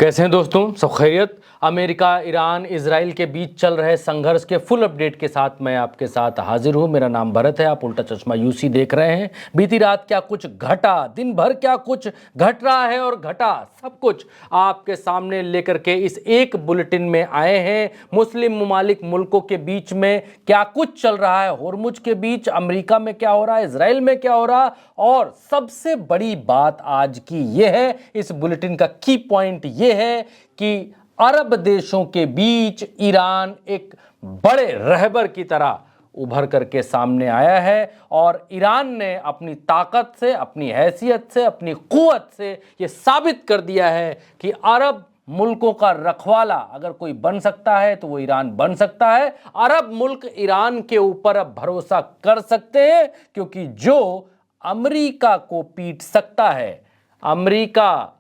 कैसे हैं दोस्तों, सब खैरियत। अमेरिका, ईरान, इजराइल के बीच चल रहे संघर्ष के फुल अपडेट के साथ मैं आपके साथ हाजिर हूं। मेरा नाम भरत है, आप उल्टा चश्मा यूसी देख रहे हैं। बीती रात क्या कुछ घटा, दिन भर क्या कुछ घट रहा है और घटा, सब कुछ आपके सामने लेकर के इस एक बुलेटिन में आए हैं। मुस्लिम ममालिक मुल्कों के बीच में क्या कुछ चल रहा है, होर्मुज के बीच अमेरिका में क्या हो रहा है, इजराइल में क्या हो रहा है, और सबसे बड़ी बात आज की यह है, इस बुलेटिन का की पॉइंट यह है कि अरब देशों के बीच ईरान एक बड़े रहबर की तरह उभर करके सामने आया है और ईरान ने अपनी ताकत से, अपनी हैसियत से, अपनी कुव्वत से यह साबित कर दिया है कि अरब मुल्कों का रखवाला अगर कोई बन सकता है तो वो ईरान बन सकता है। अरब मुल्क ईरान के ऊपर अब भरोसा कर सकते हैं, क्योंकि जो अमेरिका को पीट सकता है, अमेरिका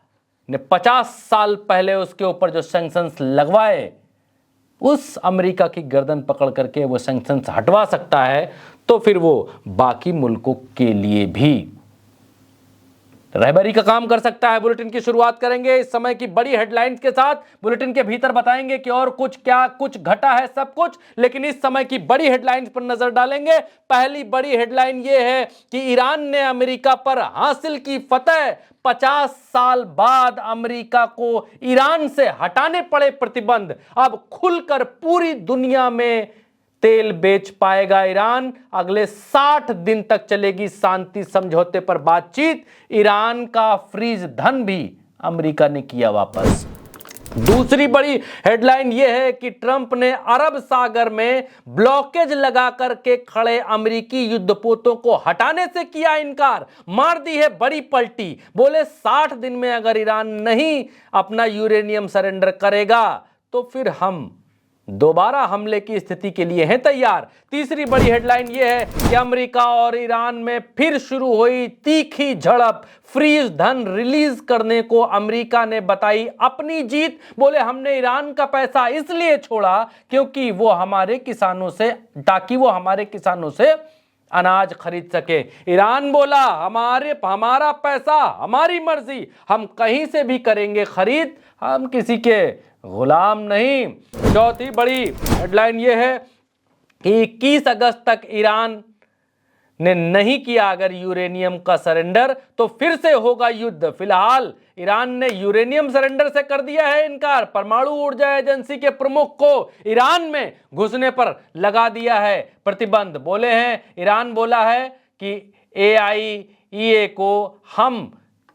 ने 50 साल पहले उसके ऊपर जो सैंक्शंस लगवाए, उस अमेरिका की गर्दन पकड़ करके वो सैंक्शंस हटवा सकता है, तो फिर वो बाकी मुल्कों के लिए भी रहबरी का काम कर सकता है। बुलेटिन की शुरुआत करेंगे इस समय की बड़ी हेडलाइंस के साथ। बुलेटिन के भीतर बताएंगे कि और कुछ क्या कुछ घटा है, सब कुछ, लेकिन इस समय की बड़ी हेडलाइंस पर नजर डालेंगे। पहली बड़ी हेडलाइन यह है कि ईरान ने अमेरिका पर हासिल की फतह। 50 साल बाद अमेरिका को ईरान से हटाने पड़े प्रतिबंध, अब खुलकर पूरी दुनिया में तेल बेच पाएगा ईरान। अगले 60 दिन तक चलेगी शांति समझौते पर बातचीत। ईरान का फ्रीज धन भी अमेरिका ने किया वापस। दूसरी बड़ी हेडलाइन यह है कि ट्रंप ने अरब सागर में ब्लॉकेज लगा करके खड़े अमेरिकी युद्धपोतों को हटाने से किया इनकार, मार दी है बड़ी पलटी। बोले 60 दिन में अगर ईरान नहीं अपना यूरेनियम सरेंडर करेगा तो फिर हम दोबारा हमले की स्थिति के लिए हैं तैयार। तीसरी बड़ी हेडलाइन यह है कि अमेरिका और ईरान में फिर शुरू हुई तीखी झड़प। फ्रीज धन रिलीज करने को अमेरिका ने बताई अपनी जीत। बोले हमने ईरान का पैसा इसलिए छोड़ा क्योंकि वो हमारे किसानों से, ताकि वो हमारे किसानों से अनाज खरीद सके। ईरान बोला हमारा पैसा, हमारी मर्जी, हम कहीं से भी करेंगे खरीद, हम किसी के गुलाम नहीं। चौथी बड़ी हेडलाइन यह है कि 21 अगस्त तक ईरान ने नहीं किया अगर यूरेनियम का सरेंडर तो फिर से होगा युद्ध। फिलहाल ईरान ने यूरेनियम सरेंडर से कर दिया है इनकार। परमाणु ऊर्जा एजेंसी के प्रमुख को ईरान में घुसने पर लगा दिया है प्रतिबंध। बोले हैं, ईरान बोला है कि AIEA को हम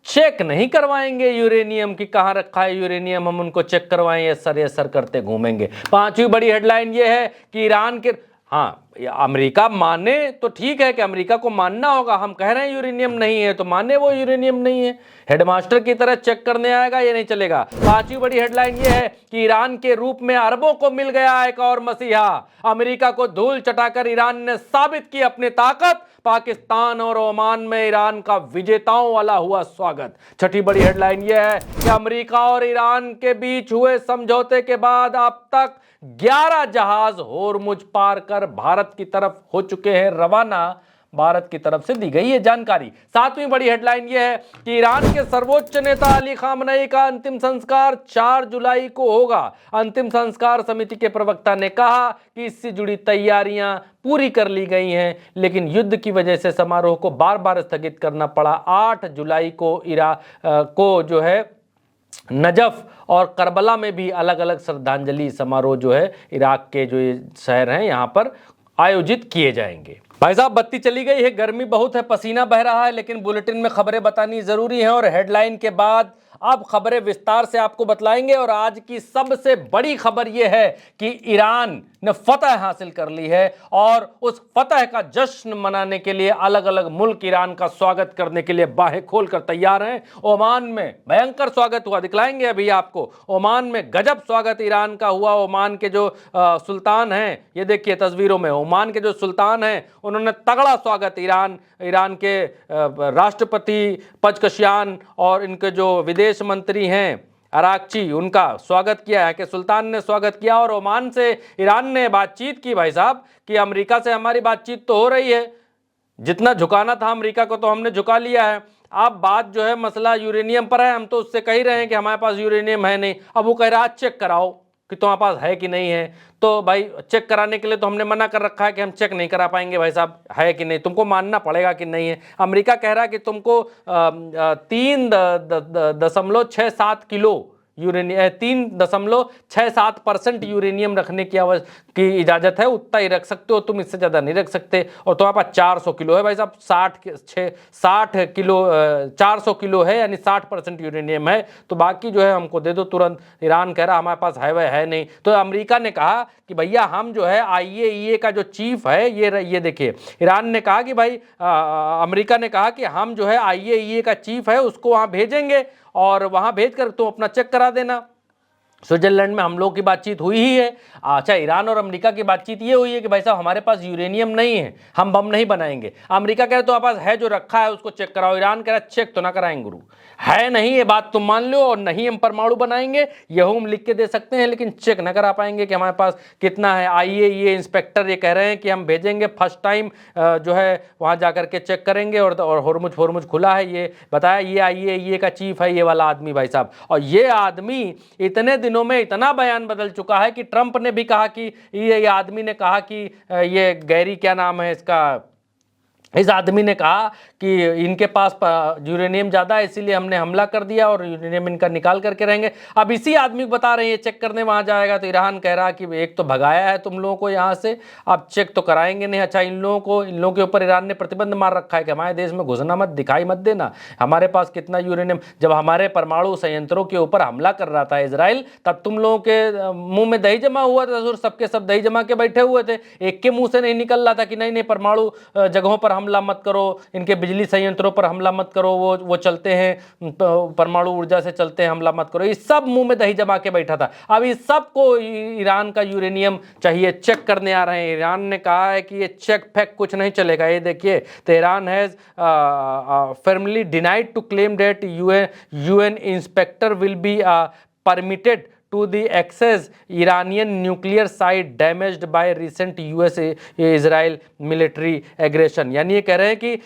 चेक नहीं करवाएंगे यूरेनियम की, कहां रखा है यूरेनियम, हम उनको चेक करवाएं, ये सर करते घूमेंगे। पांचवी बड़ी हेडलाइन ये है कि ईरान के, हाँ अमेरिका माने तो ठीक है कि अमेरिका को मानना होगा, हम कह रहे हैं यूरेनियम नहीं है तो माने वो यूरेनियम नहीं है, हेडमास्टर की तरह चेक करने आएगा, ये नहीं चलेगा। पांचवी बड़ी हेडलाइन ये है कि ईरान के रूप में अरबों को मिल गया एक और मसीहा। अमेरिका को धूल चटाकर ईरान ने साबित की अपनी ताकत। पाकिस्तान और ओमान में ईरान का विजेताओं वाला हुआ स्वागत। छठी बड़ी हेडलाइन यह है कि अमेरिका और ईरान के बीच हुए समझौते के बाद अब तक 11 जहाज होर्मुज पार कर भारत की तरफ हो चुके हैं रवाना। भारत की तरफ से दी गई है जानकारी। सातवीं बड़ी हेडलाइन यह है कि ईरान के सर्वोच्च नेता अली खामनेई का अंतिम संस्कार 4 जुलाई को होगा। अंतिम संस्कार समिति के प्रवक्ता ने कहा कि इससे जुड़ी तैयारियां पूरी कर ली गई हैं, लेकिन युद्ध की वजह से समारोह को बार बार स्थगित करना पड़ा। 8 जुलाई को को जो है नजफ और करबला में भी अलग अलग श्रद्धांजलि समारोह जो है इराक के जो ये शहर हैं यहाँ पर आयोजित किए जाएंगे। भाई साहब, बत्ती चली गई है, गर्मी बहुत है, पसीना बह रहा है, लेकिन बुलेटिन में खबरें बतानी जरूरी हैं और हेडलाइन के बाद अब खबरें विस्तार से आपको बतलाएंगे। और आज की सबसे बड़ी खबर यह है कि ईरान ने फतह हासिल कर ली है और उस फतह का जश्न मनाने के लिए अलग अलग मुल्क ईरान का स्वागत करने के लिए बाहें खोलकर तैयार हैं। ओमान में भयंकर स्वागत हुआ, दिखलाएंगे अभी आपको। ओमान में गजब स्वागत ईरान का हुआ। ओमान के जो सुल्तान हैं, ये देखिए तस्वीरों में, ओमान के जो सुल्तान हैं उन्होंने तगड़ा स्वागत ईरान के राष्ट्रपति पजकशियान और इनके जो विदेश मंत्री हैं अराक्ची, उनका स्वागत किया है कि सुल्तान ने स्वागत किया। और ओमान से ईरान ने बातचीत की भाई साहब कि अमेरिका से हमारी बातचीत तो हो रही है, जितना झुकाना था अमेरिका को तो हमने झुका लिया है। अब बात जो है मसला यूरेनियम पर है, हम तो उससे कह ही रहे हैं कि हमारे पास यूरेनियम है नहीं। अब वो कह रहा है चेक कराओ कि तुम्हारे पास है कि नहीं है। तो भाई चेक कराने के लिए तो हमने मना कर रखा है कि हम चेक नहीं करा पाएंगे भाई साहब, है कि नहीं, तुमको मानना पड़ेगा कि नहीं है। अमेरिका कह रहा है कि तुमको 3.67 किलो यूरेनियम, 3.67% यूरेनियम रखने की इजाजत है, उतना ही रख सकते हो तुम, इससे ज्यादा नहीं रख सकते। और तुम्हारे पास 400 किलो है भाई साहब, 60 किलो 400 किलो है, यानी 60% यूरेनियम है। तो बाकी जो है हमको दे दो तुरंत। ईरान कह रहा हमारे पास है वह है नहीं। तो अमेरिका ने कहा कि भैया हम जो है IAEA का जो चीफ है, ये देखिए, ईरान ने कहा कि भाई अमेरिका ने कहा कि हम जो है IAEA का चीफ है उसको वहां भेजेंगे और वहां भेजकर तुम अपना चेक करा देना। स्विट्जरलैंड में हम लोगों की बातचीत हुई ही है। अच्छा, ईरान और अमेरिका की बातचीत ये हुई है कि भाई साहब हमारे पास यूरेनियम नहीं है, हम बम नहीं बनाएंगे। अमेरिका कह रहे तो आप पास है, जो रखा है उसको चेक कराओ। ईरान कह रहा चेक तो ना कराएंगे गुरु, है नहीं, ये बात तुम मान लो, और नहीं हम परमाणु बनाएंगे, यह हम लिख के दे सकते हैं, लेकिन चेक ना करा पाएंगे कि हमारे पास कितना है। IAEA इंस्पेक्टर ये कह रहे हैं कि हम भेजेंगे, फर्स्ट टाइम जो है वहां जाकर के चेक करेंगे। और होर्मुज खुला है, ये बताया, ये IAEA का चीफ है ये वाला आदमी भाई साहब। और ये आदमी इतने दिनों में इतना बयान बदल चुका है कि ट्रंप ने भी कहा कि ये आदमी ने कहा कि ये गैरी, क्या नाम है इसका, इस आदमी ने कहा कि इनके पास यूरेनियम ज़्यादा है इसीलिए हमने हमला कर दिया और यूरेनियम इनका निकाल करके रहेंगे। अब इसी आदमी को बता रहे हैं चेक करने वहाँ जाएगा। तो ईरान कह रहा कि एक तो भगाया है तुम लोगों को यहाँ से, अब चेक तो कराएंगे नहीं। अच्छा, इन लोगों के ऊपर ईरान ने प्रतिबंध मार रखा है कि हमारे देश में घुसना मत, दिखाई मत देना हमारे पास कितना यूरेनियम। जब हमारे परमाणु संयंत्रों के ऊपर हमला कर रहा था इजराइल, तब तुम लोगों के मुंह में दही जमा हुआ था, सबके सब दही जमा के बैठे हुए थे। एक के मुंह से नहीं निकल रहा था कि नहीं नहीं परमाणु जगहों पर हमला मत करो, इनके बिजली संयंत्रों पर हमला मत करो, वो चलते हैं परमाणु ऊर्जा से चलते हैं, हमला मत करो। इस सब मुंह में दही जमा के बैठा था। अब इस सब को ईरान का यूरेनियम चाहिए, चेक करने आ रहे हैं। ईरान ने कहा है कि ये चेक फेक कुछ नहीं चलेगा। ये देखिए, Tehran has firmly denied to claim that UN inspector will be permitted to the access Iranian nuclear site damaged by recent US Israel military aggression। यानी ये कह रहे हैं कि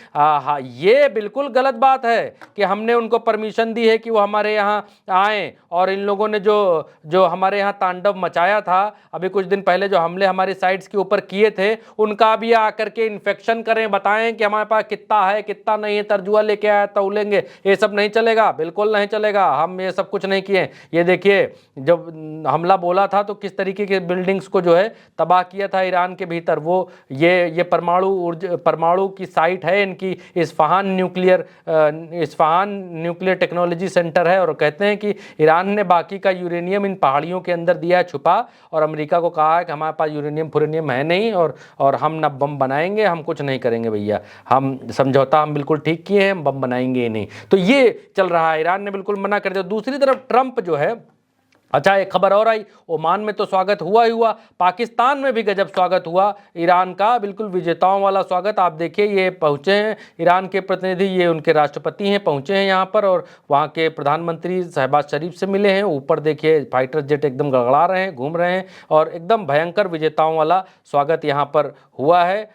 ये बिल्कुल गलत बात है कि हमने उनको परमिशन दी है कि वो हमारे यहाँ आए, और इन लोगों ने जो हमारे यहाँ तांडव मचाया था अभी कुछ दिन पहले, जो हमले हमारी साइट्स के ऊपर किए थे, उनका भी आकर के इन्फेक्शन करें, बताएं कि हमारे पास कितना है कितना नहीं है, तर्जुआ लेके आया तौलेंगे। ये सब नहीं चलेगा, बिल्कुल नहीं चलेगा, हम ये सब कुछ नहीं किए। ये देखिए, जब हमला बोला था तो किस तरीके के बिल्डिंग्स को जो है तबाह किया था ईरान के भीतर। वो ये परमाणु की साइट है इनकी, इस्फहान न्यूक्लियर टेक्नोलॉजी सेंटर है। और कहते हैं कि ईरान ने बाकी का यूरेनियम इन पहाड़ियों के अंदर दिया है छुपा, और अमेरिका को कहा है कि हमारे पास यूरेनियम है नहीं, और हम ना बम बनाएंगे, हम कुछ नहीं करेंगे भैया, हम समझौता हम बिल्कुल ठीक किए हैं, हम बम बनाएंगे ही नहीं। तो ये चल रहा है, ईरान ने बिल्कुल मना कर दिया। दूसरी तरफ ट्रंप जो है, अच्छा एक खबर और आई, ओमान में तो स्वागत हुआ ही हुआ, पाकिस्तान में भी गजब स्वागत हुआ ईरान का, बिल्कुल विजेताओं वाला स्वागत। आप देखिए, ये पहुंचे हैं ईरान के प्रतिनिधि, ये उनके राष्ट्रपति हैं, पहुंचे हैं यहाँ पर, और वहाँ के प्रधानमंत्री शहबाज शरीफ से मिले हैं। ऊपर देखिए फाइटर जेट एकदम गड़गड़ा रहे हैं, घूम रहे हैं, और एकदम भयंकर विजेताओं वाला स्वागत यहाँ पर हुआ है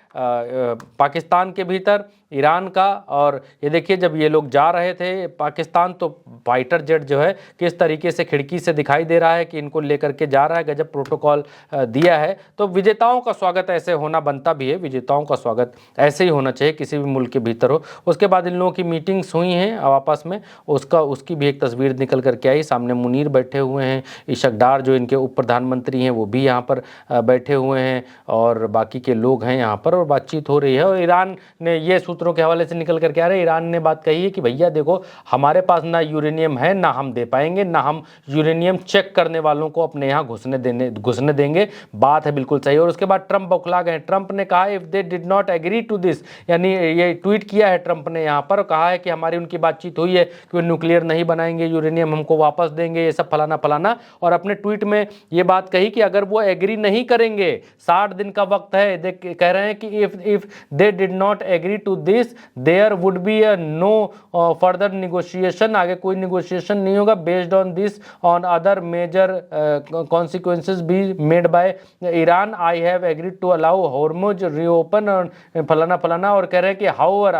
पाकिस्तान के भीतर ईरान का। और ये देखिए, जब ये लोग जा रहे थे पाकिस्तान, तो फाइटर जेट जो है किस तरीके से खिड़की से दिखाई दे रहा है कि इनको लेकर के जा रहा है, गजब प्रोटोकॉल दिया है। तो विजेताओं का स्वागत ऐसे होना बनता भी है, विजेताओं का स्वागत ऐसे ही होना चाहिए किसी भी मुल्क के भीतर हो। उसके बाद इन लोगों की मीटिंग्स हुई हैं आपस में, उसकी भी एक तस्वीर निकल करके आई। सामने मुनीर बैठे हुए हैं, इशक डार जो इनके उप प्रधानमंत्री हैं वो भी यहाँ पर बैठे हुए हैं, और बाकी के लोग हैं यहाँ पर, और बातचीत हो रही है। और ईरान ने, ये सूत्रों के हवाले से निकल करके आ रहे, ईरान ने बात कही है कि भैया देखो, हमारे पास ना यूरेनियम है, ना हम दे पाएंगे, ना हम यूरेनियम चेक करने वालों को अपने यहाँ घुसने देंगे। बात है बिल्कुल सही। और उसके बाद ट्रंप बौखला गए। ट्रंप ने कहा if they did not agree to this, यानी ये ट्वीट किया है ट्रंप ने यहाँ पर, कहा है कि हमारी उनकी बातचीत हुई है कि वो न्यूक्लियर नहीं बनाएंगे, यूरेनियम हमको वापस देंगे, ये सब फलाना फलाना। और अपने ट्वीट में ये बात कही कि अगर वो एग्री नहीं करेंगे, 60 दिन का वक्त है, कह रहे हैं कि if they did not agree to this there would be a no further negotiation, आगे कोई निगोशिएशन नहीं होगा, based on this on other major consequences be made by Iran, I have agreed to allow Hormuz reopen फलाना फलाना, और कह रहे हैं कि हाउएवर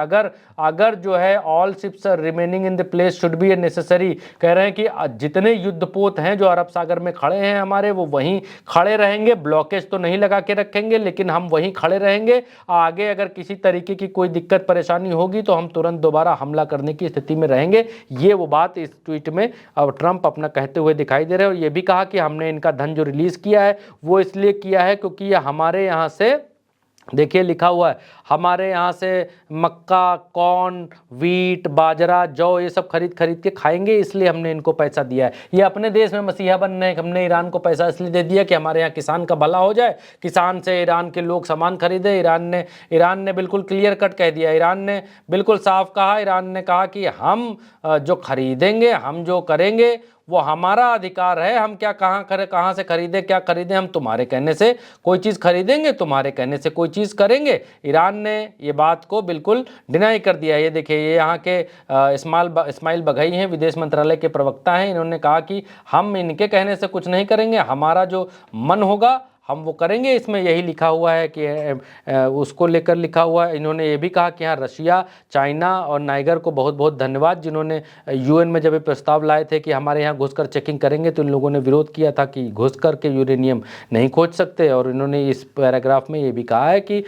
अगर जो है all ships remaining in the place should be necessary, कह रहे हैं कि जितने युद्धपोत हैं जो अरब सागर में खड़े हैं हमारे, वो वहीं खड़े रहेंगे, ब्लॉकेज तो नहीं लगा के रखेंगे लेकिन हम वहीं खड़े रहेंगे। आगे अगर किसी तरीके की कोई दिक्कत परेशानी होगी तो हम तुरंत दोबारा हमला करने की स्थिति में रहेंगे। ये वो बात इस ट्वीट में अब ट्रंप अपना कहते हुए दिखाई दे रहे हैं। और ये भी कहा कि हमने इनका धन जो रिलीज किया है वो इसलिए किया है क्योंकि ये हमारे यहाँ से, देखिए लिखा हुआ है, हमारे यहाँ से मक्का, कॉर्न, वीट, बाजरा, जौ ये सब खरीद के खाएंगे, इसलिए हमने इनको पैसा दिया है। ये अपने देश में मसीहा बनने, हमने ईरान को पैसा इसलिए दे दिया कि हमारे यहाँ किसान का भला हो जाए, किसान से ईरान के लोग सामान खरीदे। ईरान ने बिल्कुल क्लियर कट कह दिया, ईरान ने बिल्कुल साफ कहा, ईरान ने कहा कि हम जो खरीदेंगे, हम जो करेंगे वो हमारा अधिकार है, हम क्या कहाँ से खरीदे, क्या खरीदें, हम तुम्हारे कहने से कोई चीज़ खरीदेंगे, तुम्हारे कहने से कोई चीज़ करेंगे। ईरान ने ये बात को बिल्कुल डिनाई कर दिया। ये देखिए, ये यहाँ के इस्माइल बघई हैं, विदेश मंत्रालय के प्रवक्ता हैं, इन्होंने कहा कि हम इनके कहने से कुछ नहीं करेंगे, हमारा जो मन होगा हम वो करेंगे। इसमें यही लिखा हुआ है कि उसको लेकर लिखा हुआ है। इन्होंने ये भी कहा कि हाँ, रशिया, चाइना और नाइगर को बहुत बहुत धन्यवाद, जिन्होंने यूएन में जब ये प्रस्ताव लाए थे कि हमारे यहाँ घुसकर चेकिंग करेंगे, तो इन लोगों ने विरोध किया था कि घुस कर के यूरेनियम नहीं खोज सकते। और इन्होंने इस पैराग्राफ में ये भी कहा है कि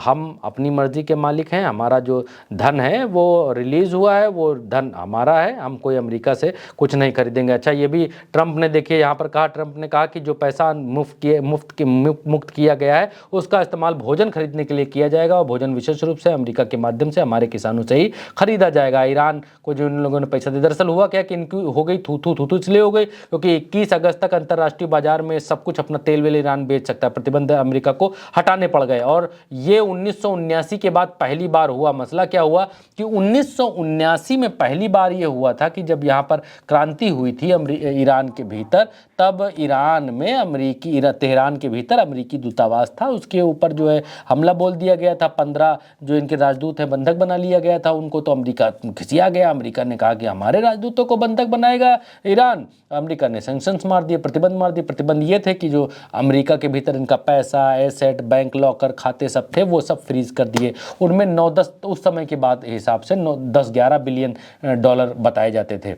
हम अपनी मर्जी के मालिक हैं, हमारा जो धन है वो रिलीज़ हुआ है, वो धन हमारा है, हम कोई अमेरिका से कुछ नहीं खरीदेंगे। अच्छा, ये भी ट्रंप ने देखिए यहाँ पर कहा, ट्रंप ने कहा कि जो पैसा मुक्त किया गया है उसका इस्तेमाल भोजन खरीदने के लिए किया जाएगा, और भोजन विशेष रूप से अमेरिका के माध्यम से हमारे किसानों से ही खरीदा जाएगा। ईरान को जो इन लोगों ने पैसा दिया, दरअसल हुआ क्या कि इनकी हो गई थू इसलिए हो गई क्योंकि 21 अगस्त तक अंतर्राष्ट्रीय बाजार में सब कुछ अपना तेल वेल ईरान बेच सकता है, प्रतिबंध अमेरिका को हटाने पड़ गए। और ये 1979 के बाद पहली बार हुआ। मसला क्या हुआ कि 1979 में पहली बार ये हुआ था कि जब यहाँ पर क्रांति हुई थी ईरान के भीतर, तब ईरान में तेहरान के भीतर अमेरिकी दूतावास था, उसके ऊपर जो है हमला बोल दिया गया था। 15 जो इनके राजदूत हैं बंधक बना लिया गया था उनको, तो अमेरिका खिसिया गया। अमेरिका ने कहा कि हमारे राजदूतों को बंधक बनाएगा ईरान। अमेरिका ने सैंक्शंस मार दिए, प्रतिबंध मार दिए। प्रतिबंध ये थे कि जो अमेरिका के भीतर इनका पैसा, एसेट, बैंक लॉकर, खाते सब थे, वो सब फ्रीज कर दिए। उनमें 9-10 उस समय के बाद हिसाब से 10-11 बिलियन डॉलर बताए जाते थे,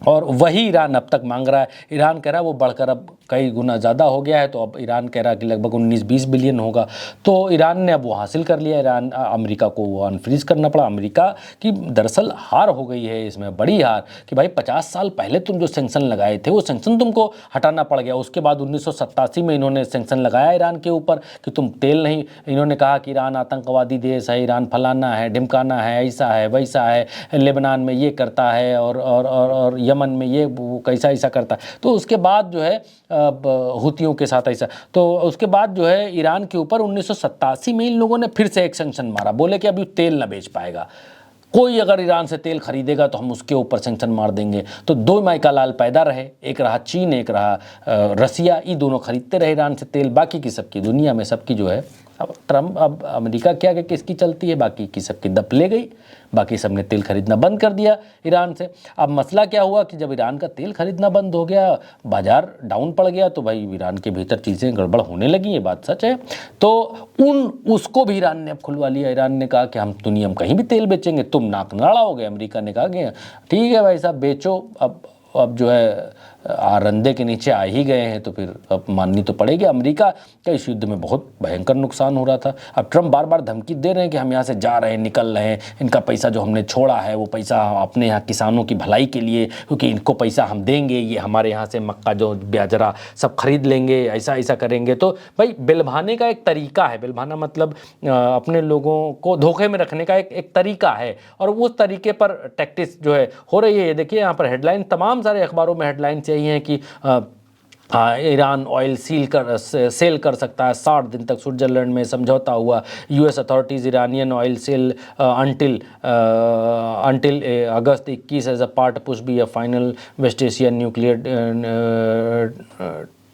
और वही ईरान अब तक मांग रहा है। ईरान कह रहा है वो बढ़कर अब कई गुना ज़्यादा हो गया है, तो अब ईरान कह रहा है कि लगभग 19-20 बिलियन होगा। तो ईरान ने अब वो हासिल कर लिया। अमेरिका को वो अनफ्रीज करना पड़ा। अमेरिका की दरअसल हार हो गई है इसमें, बड़ी हार, कि भाई 50 साल पहले तुम जो सेंक्शन लगाए थे वो सेंक्शन तुमको हटाना पड़ गया। उसके बाद 1987 में इन्होंने सेंक्शन लगाया ईरान के ऊपर कि तुम तेल नहीं, इन्होंने कहा कि ईरान आतंकवादी देश है, ईरान फलाना है, ढिमकाना है, ऐसा है वैसा है, लेबनान में ये करता है, और यमन में ये कैसा ऐसा करता है। तो उसके बाद जो है हुतियों के साथ ऐसा, तो उसके बाद जो है ईरान के ऊपर 1987 में इन लोगों ने फिर से एक सेंक्शन मारा। बोले कि अभी तेल ना बेच पाएगा कोई, अगर ईरान से तेल खरीदेगा तो हम उसके ऊपर सेंक्शन मार देंगे। तो दो माइका लाल पैदा रहे, एक रहा चीन, एक रहा रसिया। ये दोनों खरीदते रहे ईरान से तेल। बाकी की सबकी दुनिया में सबकी जो है, अब ट्रंप, अब अमेरिका क्या कि किसकी चलती है, बाकी की सबकी दप ले गई। बाकी सबने तेल खरीदना बंद कर दिया ईरान से। अब मसला क्या हुआ कि जब ईरान का तेल खरीदना बंद हो गया, बाजार डाउन पड़ गया, तो भाई ईरान के भीतर चीज़ें गड़बड़ होने लगी, ये बात सच है। तो उसको भी ईरान ने अब खुलवा लिया। ईरान ने कहा कि हम दुनिया में कहीं भी तेल बेचेंगे, तुम नाक नाड़ा हो गए। अमेरिका ने कहा कि ठीक है भाई साहब बेचो। अब जो है रंदे के नीचे आ ही गए हैं, तो फिर अब माननी तो पड़ेगी। अमेरिका का इस युद्ध में बहुत भयंकर नुकसान हो रहा था। अब ट्रंप बार बार धमकी दे रहे हैं कि हम यहाँ से जा रहे हैं, निकल रहे हैं, इनका पैसा जो हमने छोड़ा है वो पैसा अपने यहाँ किसानों की भलाई के लिए, क्योंकि इनको पैसा हम देंगे, ये हमारे यहाँ से मक्का जो ब्याजरा सब खरीद लेंगे, ऐसा ऐसा करेंगे। तो भाई बिलभाने का एक तरीका है, बिलभाना मतलब अपने लोगों को धोखे में रखने का एक तरीका है, और उस तरीके पर टैक्टिस जो है हो रही है। ये देखिए यहाँ पर हेडलाइन, तमाम सारे अखबारों में हेडलाइंस यही हैं कि ईरान ऑयल सेल कर सकता है 60 दिन तक। स्विट्जरलैंड में समझौता हुआ। US authorities Iranian oil sale until August 21 as a part push be a final West Asian nuclear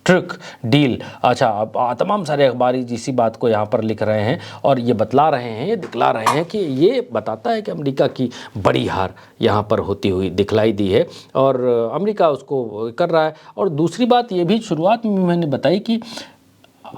trick deal. अच्छा, अब तमाम सारे अखबारी इसी बात को यहाँ पर लिख रहे हैं और ये बतला रहे हैं, ये दिखला रहे हैं कि ये बताता है कि अमेरिका की बड़ी हार यहाँ पर होती हुई दिखलाई दी है और अमेरिका उसको कर रहा है। और दूसरी बात ये भी शुरुआत में मैंने बताई कि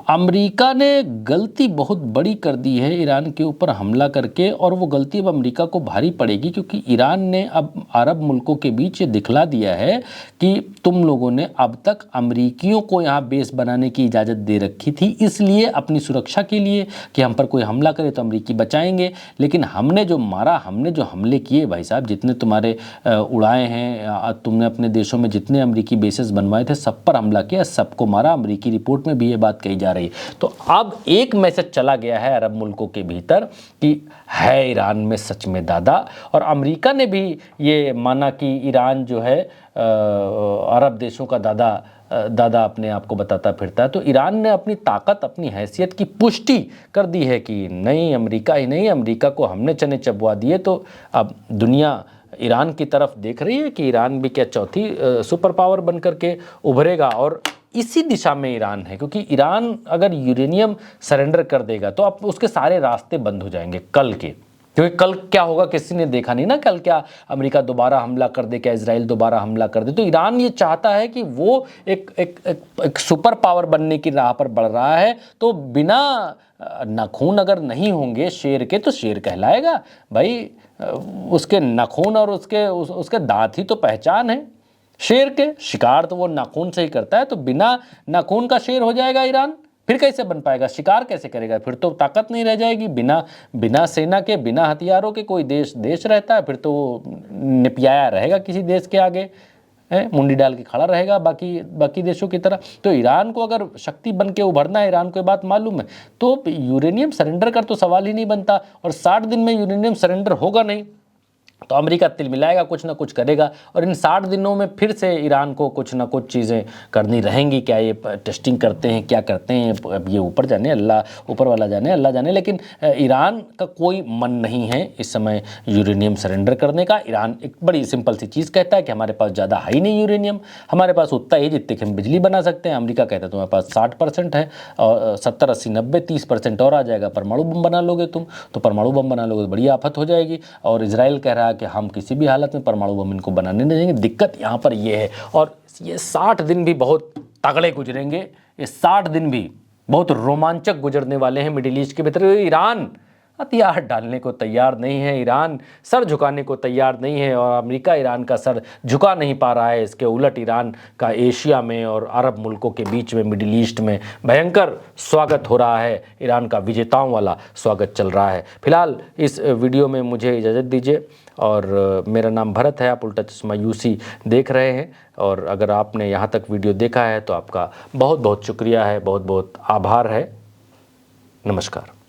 अमेरिका ने गलती बहुत बड़ी कर दी है ईरान के ऊपर हमला करके, और वो गलती अब अमेरिका को भारी पड़ेगी क्योंकि ईरान ने अब अरब मुल्कों के बीच ये दिखला दिया है कि तुम लोगों ने अब तक अमेरिकियों को यहाँ बेस बनाने की इजाज़त दे रखी थी, इसलिए अपनी सुरक्षा के लिए कि हम पर कोई हमला करे तो अमेरिकी बचाएंगे। लेकिन हमने जो मारा, हमने जो हमले किए भाई साहब, जितने तुम्हारे उड़ाए हैं, तुमने अपने देशों में जितने अमेरिकी बेसेस बनवाए थे सब पर हमला किया, सबको मारा। अमेरिकी रिपोर्ट में भी ये बात कही जा रही। तो अब एक मैसेज चला गया है अरब मुल्कों के भीतर कि है ईरान में सच में दादा, और अमेरिका ने भी ये माना कि ईरान जो है अरब देशों का दादा अपने आप को बताता फिरता है। तो ईरान ने अपनी ताकत, अपनी हैसियत की पुष्टि कर दी है कि नहीं, अमेरिका ही नहीं, अमेरिका को हमने चने चबवा दिए। तो अब दुनिया ईरान की तरफ देख रही है कि ईरान भी क्या चौथी सुपर पावर बनकर के उभरेगा, और इसी दिशा में ईरान है। क्योंकि ईरान अगर यूरेनियम सरेंडर कर देगा तो अब उसके सारे रास्ते बंद हो जाएंगे कल के, क्योंकि कल क्या होगा किसी ने देखा नहीं ना। कल क्या अमेरिका दोबारा हमला कर दे, क्या इजराइल दोबारा हमला कर दे। तो ईरान ये चाहता है कि वो एक सुपर पावर बनने की राह पर बढ़ रहा है। तो बिना नाखून अगर नहीं होंगे शेर के तो शेर कहलाएगा भाई। उसके नाखून और उसके दांत ही तो पहचान है शेर के। शिकार तो वो नाखून से ही करता है, तो बिना नाखून का शेर हो जाएगा ईरान, फिर कैसे बन पाएगा? शिकार कैसे करेगा? फिर तो ताकत नहीं रह जाएगी। बिना सेना के, बिना हथियारों के कोई देश रहता है, फिर तो वो निपयाया रहेगा किसी देश के आगे, है मुंडी डाल के खड़ा रहेगा बाकी देशों की तरह। तो ईरान को अगर शक्ति बन के उभरना है, ईरान को ये बात मालूम है, तो यूरेनियम सरेंडर का तो सवाल ही नहीं बनता। और 60 दिन में यूरेनियम सरेंडर होगा नहीं तो अमेरिका तिलमिलाएगा, कुछ ना कुछ करेगा। और इन 60 दिनों में फिर से ईरान को कुछ ना कुछ चीज़ें करनी रहेंगी। क्या ये टेस्टिंग करते हैं, क्या करते हैं, अब ये ऊपर जाने, ऊपर वाला जाने, अल्लाह जाने। लेकिन ईरान का कोई मन नहीं है इस समय यूरेनियम सरेंडर करने का। ईरान एक बड़ी सिंपल सी चीज़ कहता है कि हमारे पास ज़्यादा है नहीं यूरेनियम, हमारे पास उतना ही जितने कि हम बिजली बना सकते हैं। अमेरिका कहता है तुम्हारे पास 60% है, और 70, 80, 90, 30% और आ जाएगा, परमाणु बम बना लोगे तुम। तो परमाणु बम बना लोगे तो बड़ी आफत हो जाएगी। और इजराइल कह रहा है कि हम किसी भी हालत में परमाणु बम इनको बनाने नहीं देंगे। दिक्कत यहाँ पर ये है। और ये 60 दिन भी बहुत तगड़े गुजरेंगे। ये 60 दिन भी बहुत रोमांचक गुजरने वाले हैं मिडिल ईस्ट के भीतर। ईरान हथियार डालने को तैयार नहीं है, ईरान सर झुकाने को तैयार नहीं है, और अमेरिका ईरान का सर झुका नहीं पा रहा है। इसके उलट ईरान का एशिया में और अरब मुल्कों के बीच में, मिडिल ईस्ट में भयंकर स्वागत हो रहा है। ईरान का विजेताओं वाला स्वागत चल रहा है। फिलहाल इस वीडियो में मुझे इजाज़त दीजिए, और मेरा नाम भरत है, आप उल्टा चश्मा यूसी देख रहे हैं। और अगर आपने यहाँ तक वीडियो देखा है तो आपका बहुत बहुत शुक्रिया है, बहुत बहुत आभार है। नमस्कार।